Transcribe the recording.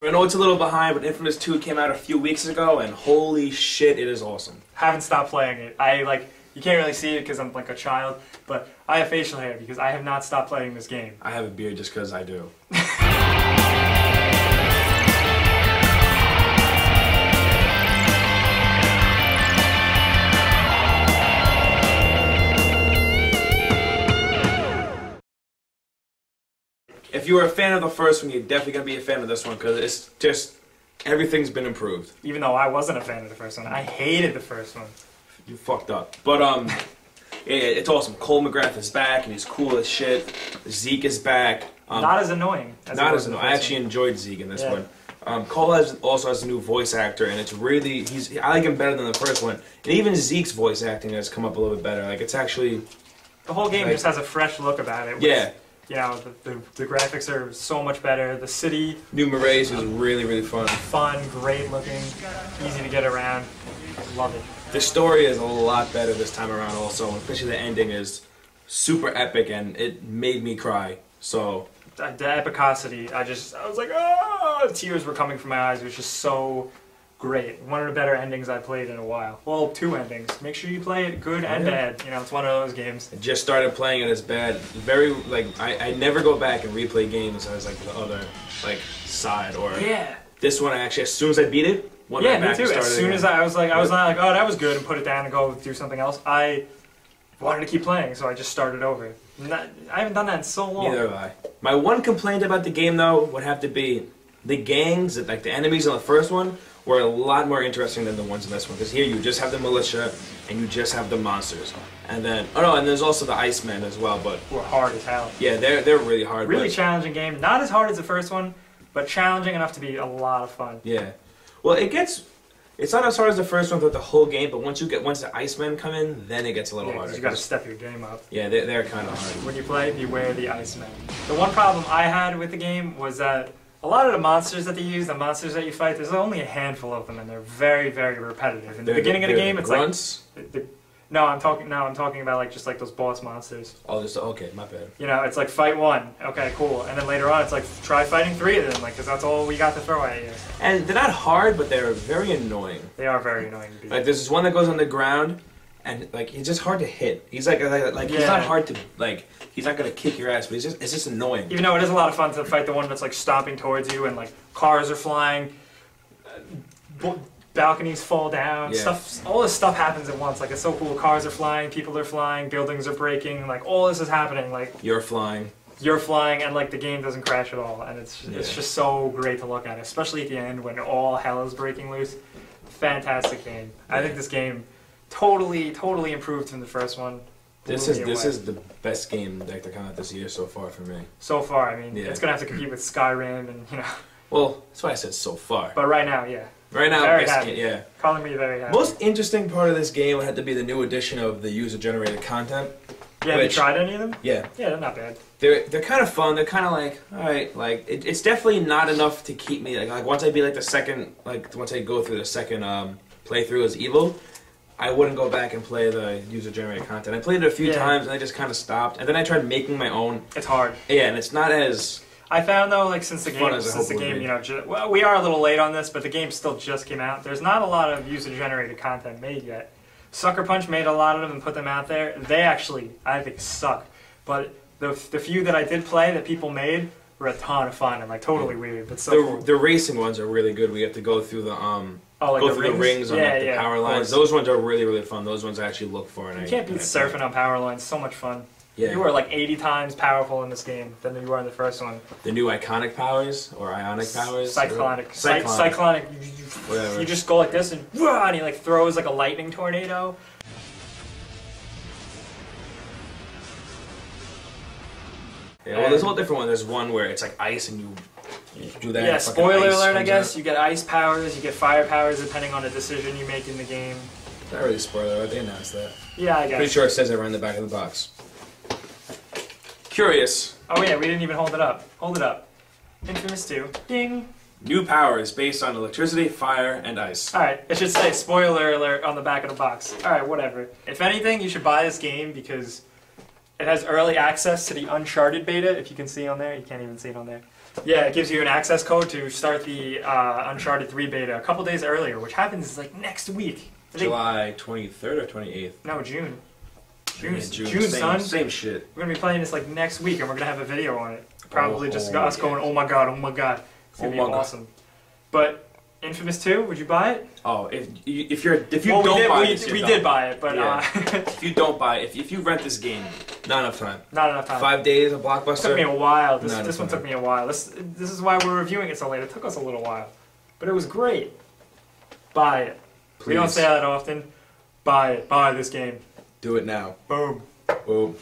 I know it's a little behind, but Infamous 2 came out a few weeks ago, and holy shit, it is awesome. Haven't stopped playing it. You can't really see it because I'm like a child, but I have facial hair because I have not stopped playing this game. I have a beard just because I do. If you were a fan of the first one, you're definitely going to be a fan of this one because it's just, everything's been improved. Even though I wasn't a fan of the first one. I hated the first one. You fucked up. But, yeah, it's awesome. Cole McGrath is back and he's cool as shit. Zeke is back. Not as annoying as Not as annoying. I actually enjoyed Zeke in this one. Cole also has a new voice actor, and it's really, I like him better than the first one. And even Zeke's voice acting has come up a little bit better. Like, it's actually... The whole game just has a fresh look about it. Yeah. You know, the graphics are so much better. The city... New Moraes is really, really fun. Fun, great looking, easy to get around. Love it. The story is a lot better this time around also, especially the ending is super epic and it made me cry, so... The epicosity, I was like, oh! Tears were coming from my eyes. It was just so great. One of the better endings I played in a while. Well, two endings. Make sure you play it good and bad. You know, it's one of those games. I just started playing it as bad. I never go back and replay games as like the other, side or... Yeah. This one, actually, as soon as I beat it, went right back me too. And as soon as I was not like, oh, that was good, and put it down and go do something else. I wanted to keep playing, so I just started over. I haven't done that in so long. Neither have I. My one complaint about the game, though, would have to be the gangs, like the enemies in the first one, were a lot more interesting than the ones in this one. Because here you just have the militia, and you just have the monsters. And then, and there's also the Icemen as well, but... Were hard as hell. Yeah, they're really hard. Really challenging game. Not as hard as the first one, but challenging enough to be a lot of fun. Yeah. Well, it's not as hard as the first one throughout the whole game, but once the Icemen come in, then it gets a little harder. You gotta step your game up. Yeah, they're kind of hard. When you play, beware the Icemen. The one problem I had with the game was that a lot of the monsters that they use, the monsters that you fight, there's only a handful of them, and they're very, very repetitive. In the beginning of the game, it's grunts? No, I'm talking about just those boss monsters. Oh, okay, my bad. You know, it's like fight one, okay, cool, and then later on it's like try fighting three of them, because that's all we got to throw at you. And they're not hard, but they're very annoying. They are very annoying. Like there's this one that goes on the ground, and he's just hard to hit. He's he's not hard to he's not gonna kick your ass, but it's just annoying. Even though it is a lot of fun to fight the one that's stomping towards you, and cars are flying. Balconies fall down, all this stuff happens at once, it's so cool. Cars are flying, people are flying, buildings are breaking, all this is happening, You're flying, and the game doesn't crash at all, and it's just so great to look at, especially at the end when all hell is breaking loose. Fantastic game. I think this game totally improved from the first one. This is the best game that come out this year so far for me. So far, I mean, it's gonna have to compete with Skyrim and, Well, that's why I said so far. But right now, yeah. Right now, very happy. Calling me very happy. Most interesting part of this game would have to be the new addition of the user-generated content. Yeah, have you tried any of them? Yeah. Yeah, they're not bad. They're kind of fun. They're kind of alright, it's definitely not enough to keep me, once I beat the second, once I go through the second playthrough as Evil, I wouldn't go back and play the user-generated content. I played it a few times and I just kind of stopped, and then I tried making my own. It's hard. Yeah, and it's not as... I found though, since the game, well, we are a little late on this, but the game still just came out. There's not a lot of user-generated content made yet. Sucker Punch made a lot of them and put them out there. They actually, I think, suck. But the few that I did play that people made were a ton of fun and totally weird. But so cool. The racing ones are really good. We have to go through the the rings on the power lines. Those ones are really, really fun. Those ones I actually look for. And you can't beat surfing on power lines. So much fun. Yeah. You are 80 times powerful in this game than you were in the first one. The new iconic powers or ionic powers? Cyclonic. Cyclonic. You just go like this and he throws a lightning tornado. Yeah, well, there's a whole different one. There's one where it's ice and you do that. Yeah, spoiler alert, I guess. You get ice powers, you get fire powers depending on the decision you make in the game. Not really spoiler alert, they announced that. Yeah, I guess. Pretty sure it says it right in the back of the box. Curious. Oh yeah, we didn't even hold it up. Hold it up. Infamous 2. Ding! New powers based on electricity, fire, and ice. Alright, it should say spoiler alert on the back of the box. Alright, whatever. If anything, you should buy this game because it has early access to the Uncharted beta, if you can see on there. You can't even see it on there. Yeah, it gives you an access code to start the Uncharted 3 beta a couple days earlier, which happens like next week. July 23rd or 28th? No, June. June, same, son. Same shit. We're gonna be playing this like next week, and we're gonna have a video on it. Probably just us going, oh my god, oh my god. It's gonna be awesome. But inFamous 2, would you buy it? Oh, if you don't buy it, we did buy it, but if you don't buy it, if you rent this game, not enough time. Not enough time. 5 days of Blockbuster. It took me a while. This one took me a while. This is why we're reviewing it so late. It took us a little while, but it was great. Buy it. Please. We don't say that often. Buy it. Buy this game. Do it now. Boom. Boom.